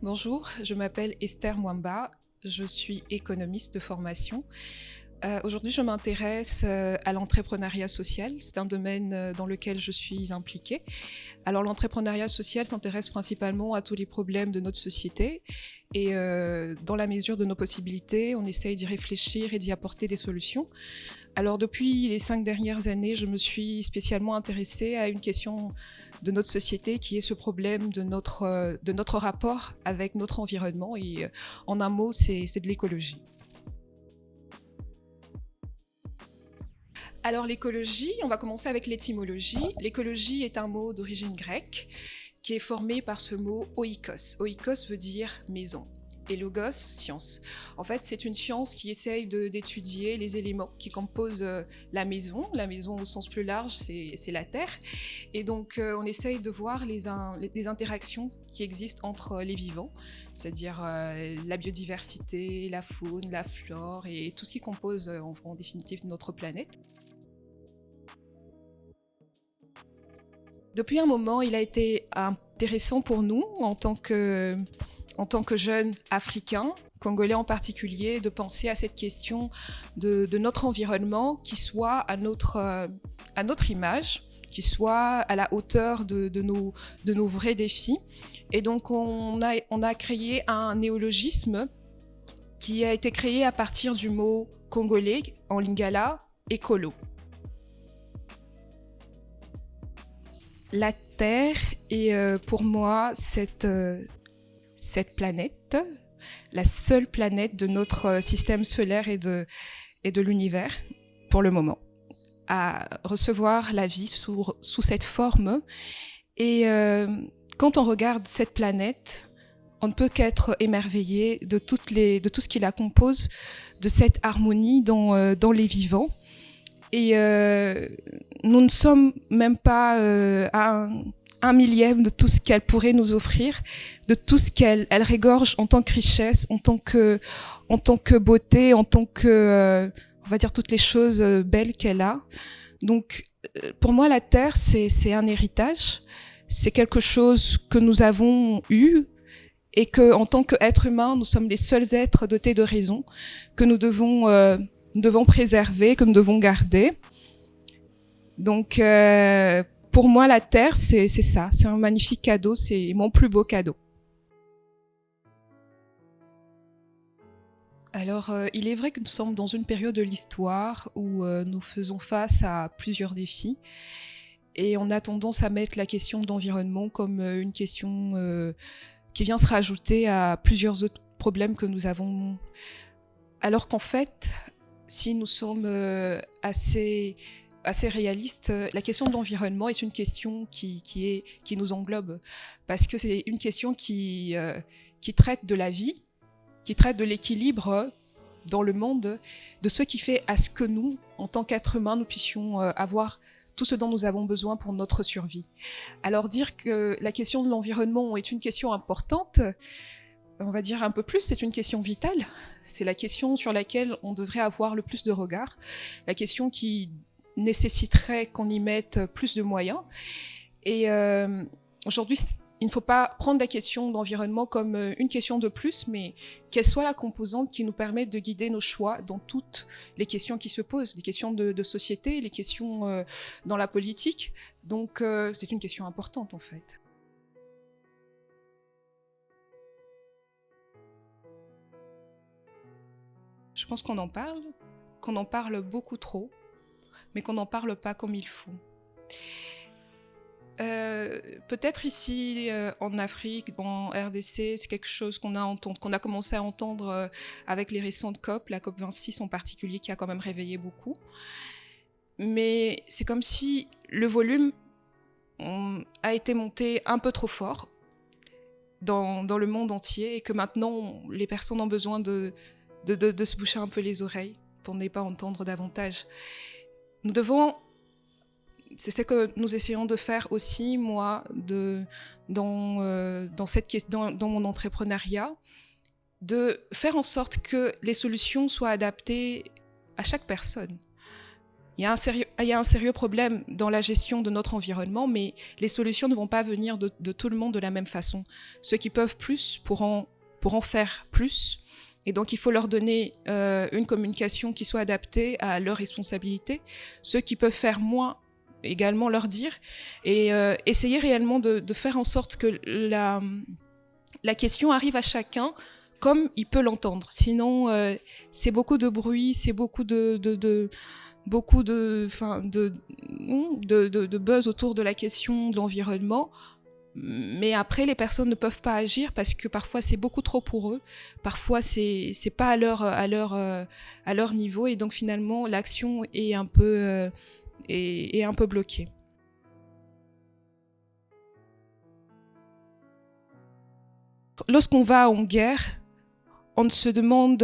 Bonjour, je m'appelle Esther Mwamba, je suis économiste de formation. Aujourd'hui, je m'intéresse à l'entrepreneuriat social. C'est un domaine dans lequel je suis impliquée. Alors, l'entrepreneuriat social s'intéresse principalement à tous les problèmes de notre société et dans la mesure de nos possibilités, on essaye d'y réfléchir et d'y apporter des solutions. Alors, depuis les 5 dernières années, je me suis spécialement intéressée à une question de notre société qui est ce problème de notre rapport avec notre environnement et en un mot, c'est de l'écologie. Alors l'écologie, on va commencer avec l'étymologie. L'écologie est un mot d'origine grecque qui est formé par ce mot oikos. Oikos veut dire maison et logos, science. En fait, c'est une science qui essaye d'étudier les éléments qui composent la maison. La maison au sens plus large, c'est la Terre. Et donc, on essaye de voir les interactions qui existent entre les vivants, c'est-à-dire la biodiversité, la faune, la flore et tout ce qui compose en définitive notre planète. Depuis un moment, il a été intéressant pour nous, en tant que jeunes Africains, Congolais en particulier, de penser à cette question de notre environnement qui soit à notre image, qui soit à la hauteur de nos vrais défis. Et donc, on a créé un néologisme qui a été créé à partir du mot congolais, en lingala, écolo. La Terre est pour moi cette planète, la seule planète de notre système solaire et de l'univers, pour le moment, à recevoir la vie sous cette forme. Et quand on regarde cette planète, on ne peut qu'être émerveillé de tout ce qui la compose, de cette harmonie dans les vivants. Et nous ne sommes même pas à un millième de tout ce qu'elle pourrait nous offrir, de tout ce qu'elle régorge en tant que richesse, en tant que beauté, en tant que, on va dire, toutes les choses belles qu'elle a. Donc, pour moi, la Terre, c'est un héritage, c'est quelque chose que nous avons eu et que, en tant qu'être humain, nous sommes les seuls êtres dotés de raison que nous devons préserver, que nous devons garder. Donc, pour moi, la Terre, c'est ça. C'est un magnifique cadeau. C'est mon plus beau cadeau. Alors, il est vrai que nous sommes dans une période de l'histoire où nous faisons face à plusieurs défis. Et on a tendance à mettre la question de l'environnement comme une question qui vient se rajouter à plusieurs autres problèmes que nous avons. Alors qu'en fait, si nous sommes assez réaliste, la question de l'environnement est une question qui nous englobe, parce que c'est une question qui traite de la vie, qui traite de l'équilibre dans le monde, de ce qui fait à ce que nous, en tant qu'êtres humains, nous puissions avoir tout ce dont nous avons besoin pour notre survie. Alors dire que la question de l'environnement est une question importante, on va dire un peu plus, c'est une question vitale. C'est la question sur laquelle on devrait avoir le plus de regard, la question qui nécessiterait qu'on y mette plus de moyens. Et aujourd'hui, il ne faut pas prendre la question d'environnement comme une question de plus, mais qu'elle soit la composante qui nous permet de guider nos choix dans toutes les questions qui se posent, les questions de société, les questions dans la politique. Donc, c'est une question importante, en fait. Je pense qu'on en parle beaucoup trop, mais qu'on n'en parle pas comme il faut. Peut-être ici en Afrique, en RDC, c'est quelque chose qu'on a commencé à entendre avec les récentes COP, la COP 26 en particulier, qui a quand même réveillé beaucoup. Mais c'est comme si le volume a été monté un peu trop fort dans le monde entier et que maintenant les personnes ont besoin de se boucher un peu les oreilles pour ne pas entendre davantage. Nous devons, c'est ce que nous essayons de faire aussi, moi, dans mon entrepreneuriat, de faire en sorte que les solutions soient adaptées à chaque personne. Il y a il y a un sérieux problème dans la gestion de notre environnement, mais les solutions ne vont pas venir de tout le monde de la même façon. Ceux qui peuvent plus pourront faire plus. Et donc, il faut leur donner une communication qui soit adaptée à leurs responsabilités. Ceux qui peuvent faire moins, également leur dire. Et essayer réellement de faire en sorte que la question arrive à chacun comme il peut l'entendre. Sinon, c'est beaucoup de bruit, c'est beaucoup de buzz autour de la question de l'environnement. Mais après, les personnes ne peuvent pas agir parce que parfois c'est beaucoup trop pour eux. Parfois c'est pas à leur niveau, et donc finalement l'action est un peu bloquée. Lorsqu'on va en guerre, on ne se demande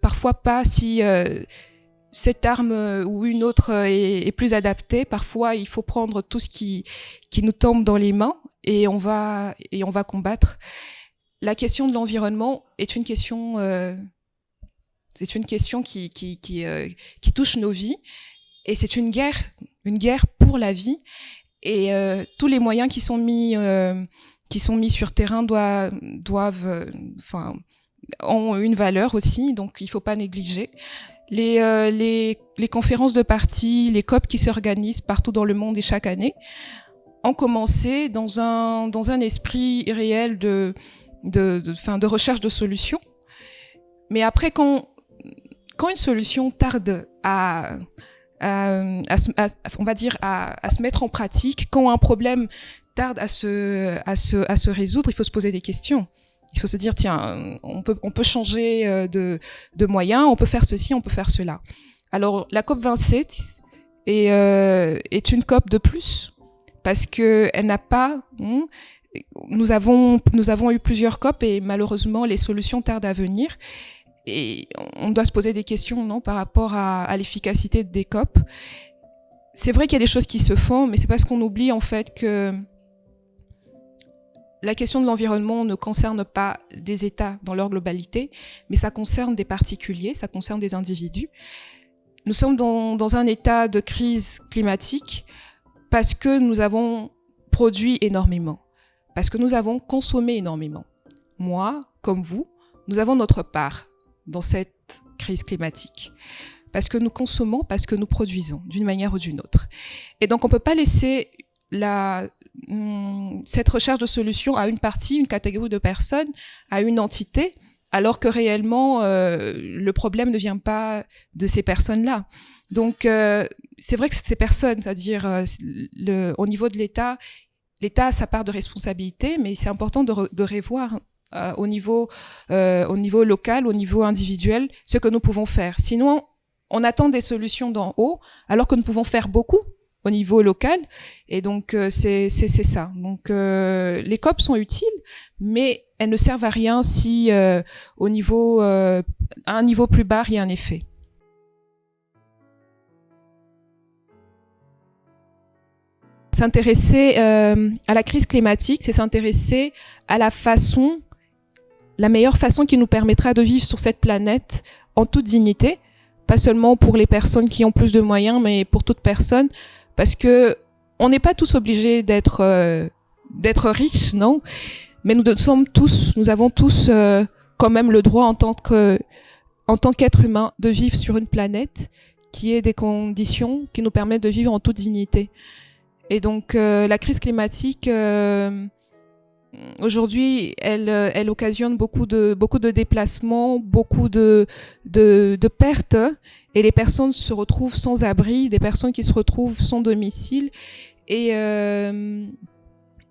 parfois pas si cette arme ou une autre est plus adaptée. Parfois, il faut prendre tout ce qui nous tombe dans les mains et on va combattre. La question de l'environnement est une question qui touche nos vies, et c'est une guerre pour la vie. Et tous les moyens qui sont mis sur terrain ont une valeur aussi, donc il faut pas négliger. Les conférences de parties, les COP qui s'organisent partout dans le monde et chaque année ont commencé dans un esprit réel de recherche de solutions. Mais après, quand une solution tarde à se mettre en pratique, quand un problème tarde à se résoudre, il faut se poser des questions. Il faut se dire, tiens, on peut changer de moyens, on peut faire ceci, on peut faire cela. Alors, la COP27 est une COP de plus, parce que elle n'a pas... Nous avons eu plusieurs COP et malheureusement, les solutions tardent à venir. Et on doit se poser des questions, non, par rapport à l'efficacité des COP. C'est vrai qu'il y a des choses qui se font, mais c'est parce qu'on oublie en fait que la question de l'environnement ne concerne pas des États dans leur globalité, mais ça concerne des particuliers, ça concerne des individus. Nous sommes dans un état de crise climatique parce que nous avons produit énormément, parce que nous avons consommé énormément. Moi, comme vous, nous avons notre part dans cette crise climatique. Parce que nous consommons, parce que nous produisons, d'une manière ou d'une autre. Et donc, on ne peut pas laisser cette recherche de solutions à une partie, une catégorie de personnes, à une entité, alors que réellement, le problème ne vient pas de ces personnes-là. Donc, c'est vrai que ces personnes, c'est-à-dire au niveau de l'État a sa part de responsabilité, mais c'est important de revoir au niveau local, au niveau individuel, ce que nous pouvons faire. Sinon, on attend des solutions d'en haut, alors que nous pouvons faire beaucoup au niveau local. Et donc, c'est ça. Donc, les COP sont utiles, mais elles ne servent à rien si à un niveau plus bas, rien n'est fait. S'intéresser à la crise climatique, c'est s'intéresser à la meilleure façon qui nous permettra de vivre sur cette planète en toute dignité, pas seulement pour les personnes qui ont plus de moyens, mais pour toute personne, parce que on n'est pas tous obligés d'être riches, non, mais nous avons tous quand même le droit en tant qu'être humain de vivre sur une planète qui ait des conditions qui nous permettent de vivre en toute dignité. Et donc la crise climatique aujourd'hui, elle occasionne beaucoup de déplacements, beaucoup de pertes, et les personnes se retrouvent sans abri, des personnes qui se retrouvent sans domicile, et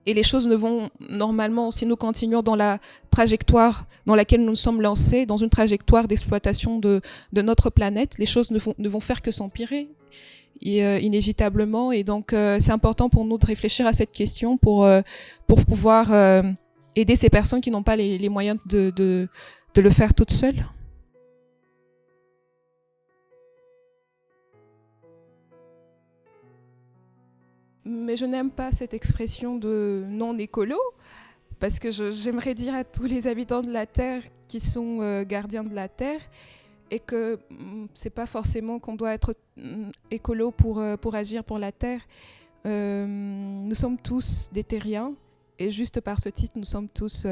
les choses ne vont normalement, si nous continuons dans la trajectoire dans laquelle nous nous sommes lancés, dans une trajectoire d'exploitation de notre planète, les choses ne vont faire que s'empirer. Inévitablement, et donc c'est important pour nous de réfléchir à cette question pour pouvoir aider ces personnes qui n'ont pas les moyens de le faire toutes seules. Mais je n'aime pas cette expression de non-écolo, parce que j'aimerais dire à tous les habitants de la Terre qui sont gardiens de la Terre et que c'est pas forcément qu'on doit être écolo pour agir pour la Terre. Nous sommes tous des terriens et juste par ce titre, nous sommes tous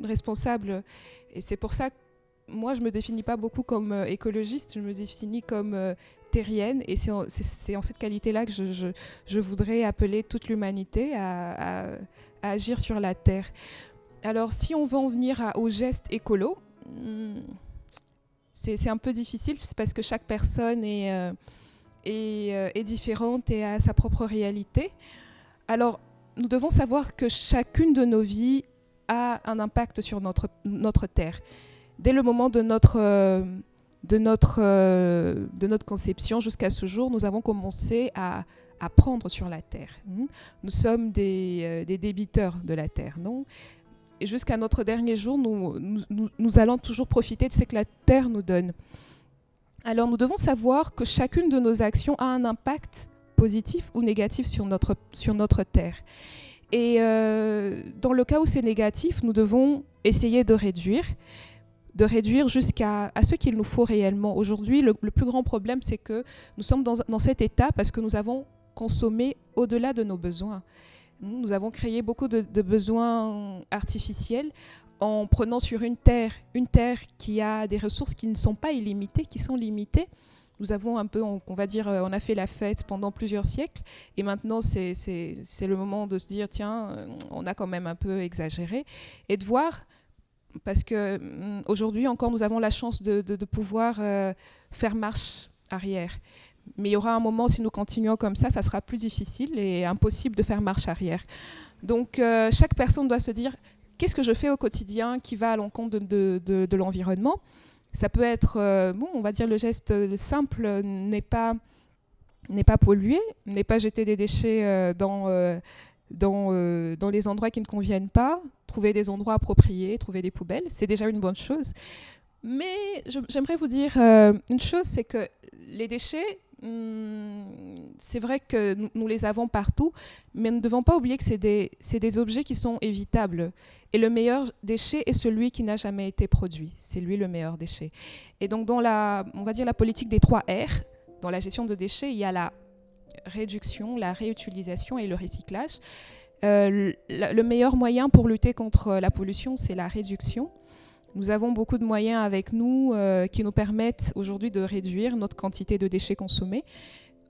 responsables. Et c'est pour ça que moi, je ne me définis pas beaucoup comme écologiste, je me définis comme terrienne. Et c'est en cette qualité-là que je voudrais appeler toute l'humanité à agir sur la Terre. Alors, si on veut en venir au geste écolo, c'est un peu difficile, c'est parce que chaque personne est différente et a sa propre réalité. Alors, nous devons savoir que chacune de nos vies a un impact sur notre Terre. Dès le moment de notre conception jusqu'à ce jour, nous avons commencé à prendre sur la Terre. Nous sommes des débiteurs de la Terre, non ? Et jusqu'à notre dernier jour, nous allons toujours profiter de ce que la Terre nous donne. Alors nous devons savoir que chacune de nos actions a un impact positif ou négatif sur notre Terre. Et dans le cas où c'est négatif, nous devons essayer de réduire jusqu'à ce qu'il nous faut réellement. Aujourd'hui, le plus grand problème, c'est que nous sommes dans cet état parce que nous avons consommé au-delà de nos besoins. Nous avons créé beaucoup de besoins artificiels en prenant sur une terre qui a des ressources qui ne sont pas illimitées, qui sont limitées. Nous avons un peu, on a fait la fête pendant plusieurs siècles et maintenant c'est le moment de se dire tiens, on a quand même un peu exagéré et de voir, parce qu'aujourd'hui encore nous avons la chance de pouvoir faire marche arrière. Mais il y aura un moment, si nous continuons comme ça sera plus difficile et impossible de faire marche arrière. Donc chaque personne doit se dire qu'est-ce que je fais au quotidien qui va à l'encontre de l'environnement. Ça peut être, on va dire le geste simple n'est pas polluer, n'est pas jeter des déchets dans les endroits qui ne conviennent pas, trouver des endroits appropriés, trouver des poubelles, c'est déjà une bonne chose. Mais j'aimerais vous dire une chose, c'est que les déchets, c'est vrai que nous les avons partout, mais nous ne devons pas oublier que c'est des objets qui sont évitables. Et le meilleur déchet est celui qui n'a jamais été produit. C'est lui le meilleur déchet. Et donc dans la politique des 3 R, dans la gestion de déchets, il y a la réduction, la réutilisation et le recyclage. Le meilleur moyen pour lutter contre la pollution, c'est la réduction. Nous avons beaucoup de moyens avec nous qui nous permettent aujourd'hui de réduire notre quantité de déchets consommés.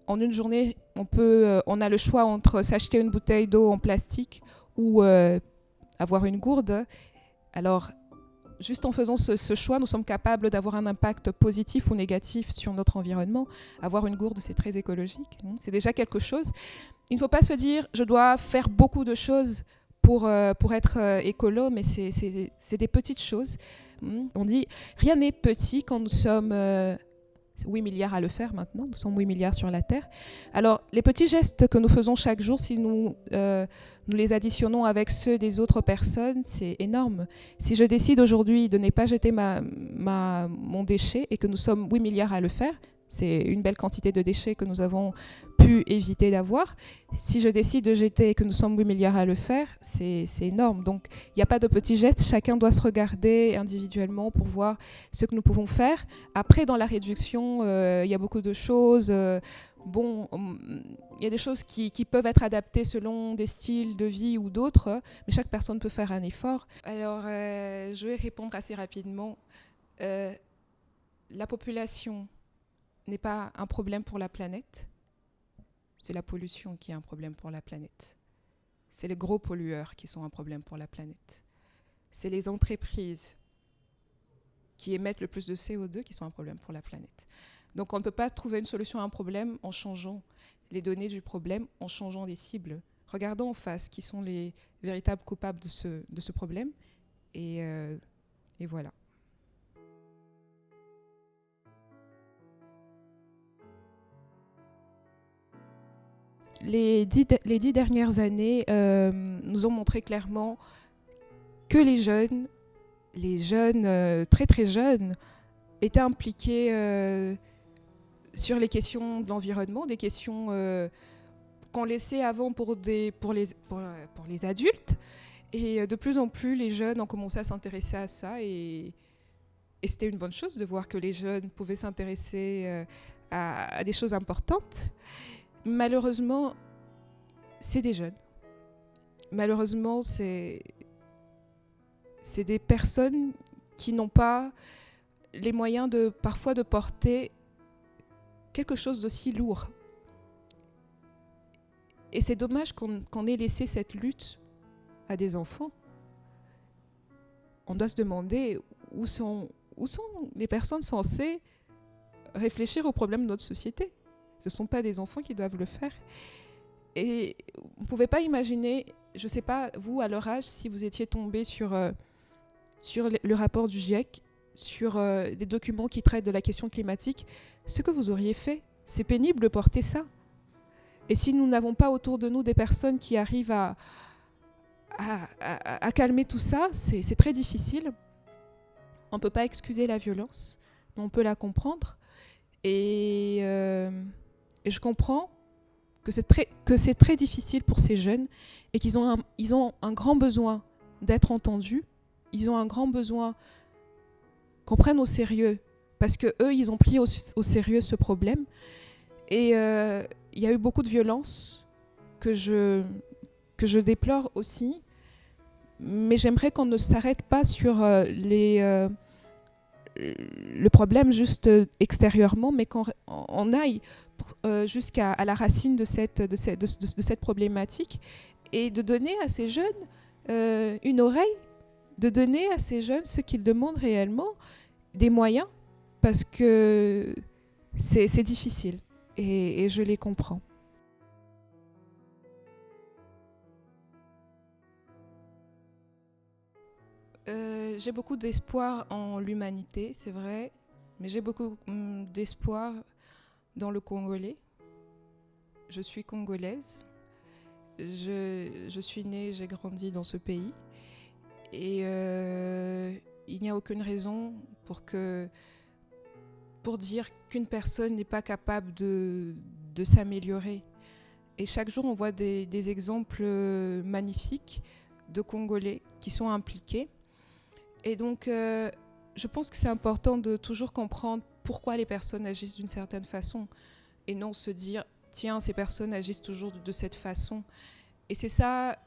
En une journée, on a le choix entre s'acheter une bouteille d'eau en plastique ou avoir une gourde. Alors, juste en faisant ce choix, nous sommes capables d'avoir un impact positif ou négatif sur notre environnement. Avoir une gourde, c'est très écologique. C'est déjà quelque chose. Il ne faut pas se dire « je dois faire beaucoup de choses » pour être écolo, mais c'est des petites choses. On dit rien n'est petit quand nous sommes 8 milliards à le faire maintenant, nous sommes 8 milliards sur la Terre. Alors les petits gestes que nous faisons chaque jour, si nous les additionnons avec ceux des autres personnes, c'est énorme. Si je décide aujourd'hui de ne pas jeter mon déchet et que nous sommes 8 milliards à le faire, c'est une belle quantité de déchets que nous avons pu éviter d'avoir. Si je décide de jeter et que nous sommes 8 milliards à le faire, c'est énorme. Donc, il n'y a pas de petits gestes. Chacun doit se regarder individuellement pour voir ce que nous pouvons faire. Après, dans la réduction, il y a beaucoup de choses. Il y a des choses qui peuvent être adaptées selon des styles de vie ou d'autres, mais chaque personne peut faire un effort. Alors, je vais répondre assez rapidement. La population n'est pas un problème pour la planète, c'est la pollution qui est un problème pour la planète. C'est les gros pollueurs qui sont un problème pour la planète. C'est les entreprises qui émettent le plus de CO2 qui sont un problème pour la planète. Donc on ne peut pas trouver une solution à un problème en changeant les données du problème, en changeant les cibles. Regardons en face qui sont les véritables coupables de ce problème et voilà. Les 10 dernières années nous ont montré clairement que les jeunes très très jeunes, étaient impliqués sur les questions de l'environnement, des questions qu'on laissait avant pour les adultes. Et de plus en plus, les jeunes ont commencé à s'intéresser à ça. Et c'était une bonne chose de voir que les jeunes pouvaient s'intéresser à des choses importantes. Malheureusement, c'est des jeunes. Malheureusement, c'est des personnes qui n'ont pas les moyens parfois de porter quelque chose d'aussi lourd. Et c'est dommage qu'on ait laissé cette lutte à des enfants. On doit se demander où sont les personnes censées réfléchir aux problèmes de notre société. Ce ne sont pas des enfants qui doivent le faire. Et on ne pouvait pas imaginer, je ne sais pas, vous, à leur âge, si vous étiez tombé sur le rapport du GIEC, sur des documents qui traitent de la question climatique, ce que vous auriez fait. C'est pénible de porter ça. Et si nous n'avons pas autour de nous des personnes qui arrivent à calmer tout ça, c'est très difficile. On ne peut pas excuser la violence, mais on peut la comprendre. Et je comprends que c'est très difficile pour ces jeunes et qu'ils ont un grand besoin d'être entendus. Ils ont un grand besoin qu'on prenne au sérieux parce qu'eux, ils ont pris au sérieux ce problème. Et il y a eu beaucoup de violence que je déplore aussi. Mais j'aimerais qu'on ne s'arrête pas sur le problème juste extérieurement, mais qu'on aille jusqu'à la racine de cette problématique et de donner à ces jeunes une oreille, de donner à ces jeunes ce qu'ils demandent réellement, des moyens, parce que c'est difficile et je les comprends. J'ai beaucoup d'espoir en l'humanité, c'est vrai, mais j'ai beaucoup d'espoir dans le Congolais. Je suis congolaise, je suis née, j'ai grandi dans ce pays et il n'y a aucune raison pour dire qu'une personne n'est pas capable de s'améliorer. Et chaque jour, on voit des exemples magnifiques de Congolais qui sont impliqués. Et donc, je pense que c'est important de toujours comprendre pourquoi les personnes agissent d'une certaine façon et non se dire, tiens, ces personnes agissent toujours de cette façon. Et c'est ça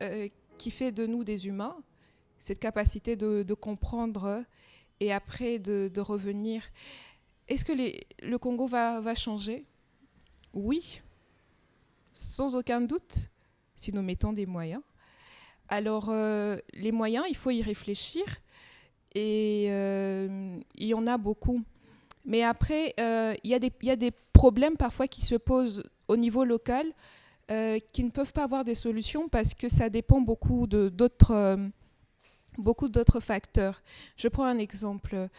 qui fait de nous des humains, cette capacité de comprendre et après de revenir. Est-ce que le Congo va changer ? Oui, sans aucun doute, si nous mettons des moyens. Alors, les moyens, il faut y réfléchir. Et il y en a beaucoup. Mais après, il y a des problèmes parfois qui se posent au niveau local qui ne peuvent pas avoir des solutions parce que ça dépend beaucoup d'autres facteurs. Je prends un exemple.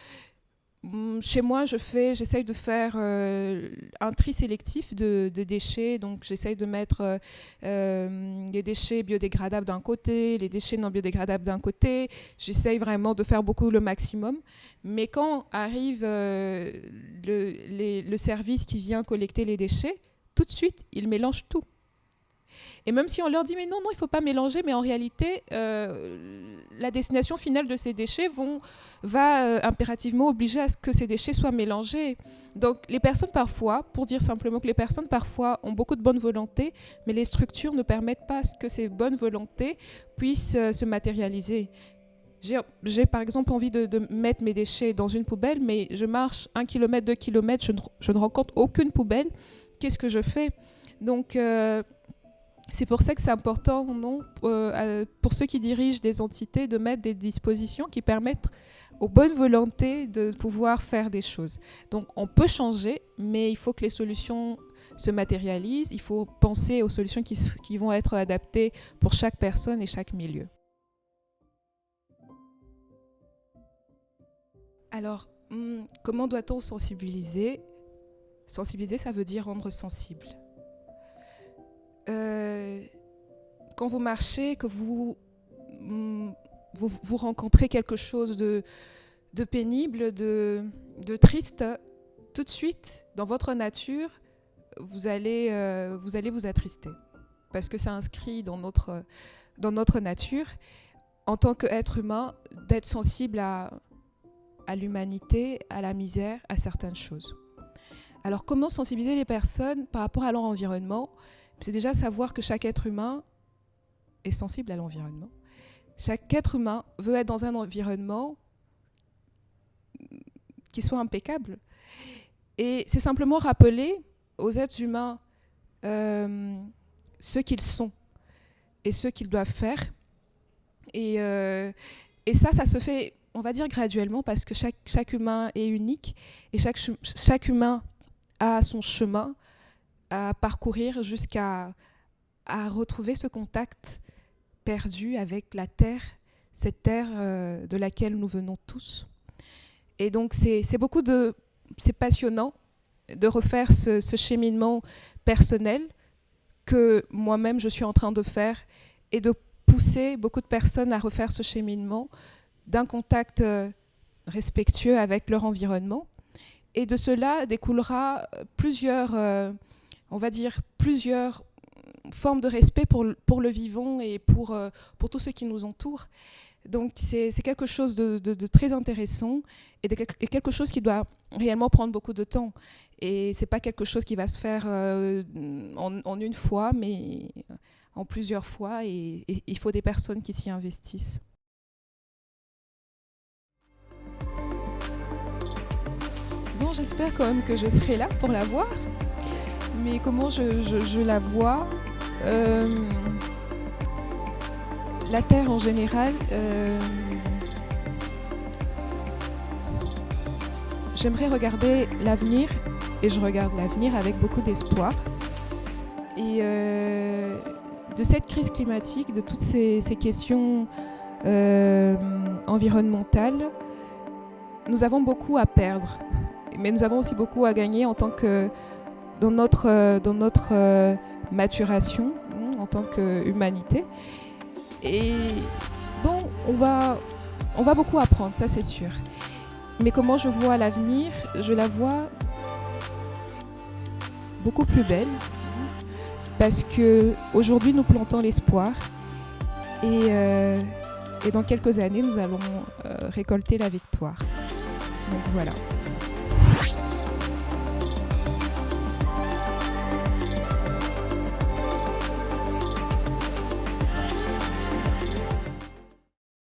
Chez moi, j'essaye de faire un tri sélectif de déchets. Donc, j'essaye de mettre les déchets biodégradables d'un côté, les déchets non biodégradables d'un côté. J'essaye vraiment de faire beaucoup le maximum. Mais quand arrive le service qui vient collecter les déchets, tout de suite, ils mélangent tout. Et même si on leur dit mais non, il ne faut pas mélanger, mais en réalité, la destination finale de ces déchets va impérativement obliger à ce que ces déchets soient mélangés. Donc les personnes parfois, pour dire simplement que les personnes parfois ont beaucoup de bonne volonté, mais les structures ne permettent pas à ce que ces bonnes volontés puissent se matérialiser. J'ai par exemple envie de mettre mes déchets dans une poubelle, mais je marche 1 km, 2 km, je ne rencontre aucune poubelle. Qu'est-ce que je fais ? Donc c'est pour ça que c'est important, pour ceux qui dirigent des entités, de mettre des dispositions qui permettent aux bonnes volontés de pouvoir faire des choses. Donc on peut changer, mais il faut que les solutions se matérialisent. Il faut penser aux solutions qui vont être adaptées pour chaque personne et chaque milieu. Alors, comment doit-on sensibiliser ? Sensibiliser, ça veut dire rendre sensible. Quand vous marchez, que vous rencontrez quelque chose de pénible, de triste, tout de suite, dans votre nature, vous allez vous attrister. Parce que c'est inscrit dans notre nature. en tant qu'être humain, d'être sensible à l'humanité, à la misère, à certaines choses. Alors comment sensibiliser les personnes par rapport à leur environnement? C'est déjà savoir que chaque être humain est sensible à l'environnement. Chaque être humain veut être dans un environnement qui soit impeccable. Et c'est simplement rappeler aux êtres humains ce qu'ils sont et ce qu'ils doivent faire. Et ça se fait, on va dire, graduellement, parce que chaque humain est unique et chaque humain a son chemin à parcourir jusqu'à retrouver ce contact perdu avec la Terre, cette Terre de laquelle nous venons tous. Et donc c'est passionnant de refaire ce cheminement personnel que moi-même je suis en train de faire et de pousser beaucoup de personnes à refaire ce cheminement d'un contact respectueux avec leur environnement. Et de cela découlera plusieurs formes de respect pour le vivant et pour tout ce qui nous entoure. Donc c'est quelque chose de très intéressant et quelque chose qui doit réellement prendre beaucoup de temps. Et c'est pas quelque chose qui va se faire en une fois, mais en plusieurs fois. Et il faut des personnes qui s'y investissent. Bon, j'espère quand même que je serai là pour la voir. Mais comment je la vois la Terre en général, j'aimerais regarder l'avenir et je regarde l'avenir avec beaucoup d'espoir. Et de cette crise climatique, de toutes ces questions environnementales, nous avons beaucoup à perdre, mais nous avons aussi beaucoup à gagner en tant que dans notre maturation en tant qu'humanité. Et bon, on va beaucoup apprendre, ça c'est sûr. Mais comment je vois l'avenir? Je la vois beaucoup plus belle, parce qu'aujourd'hui nous plantons l'espoir et dans quelques années nous allons récolter la victoire. Donc voilà.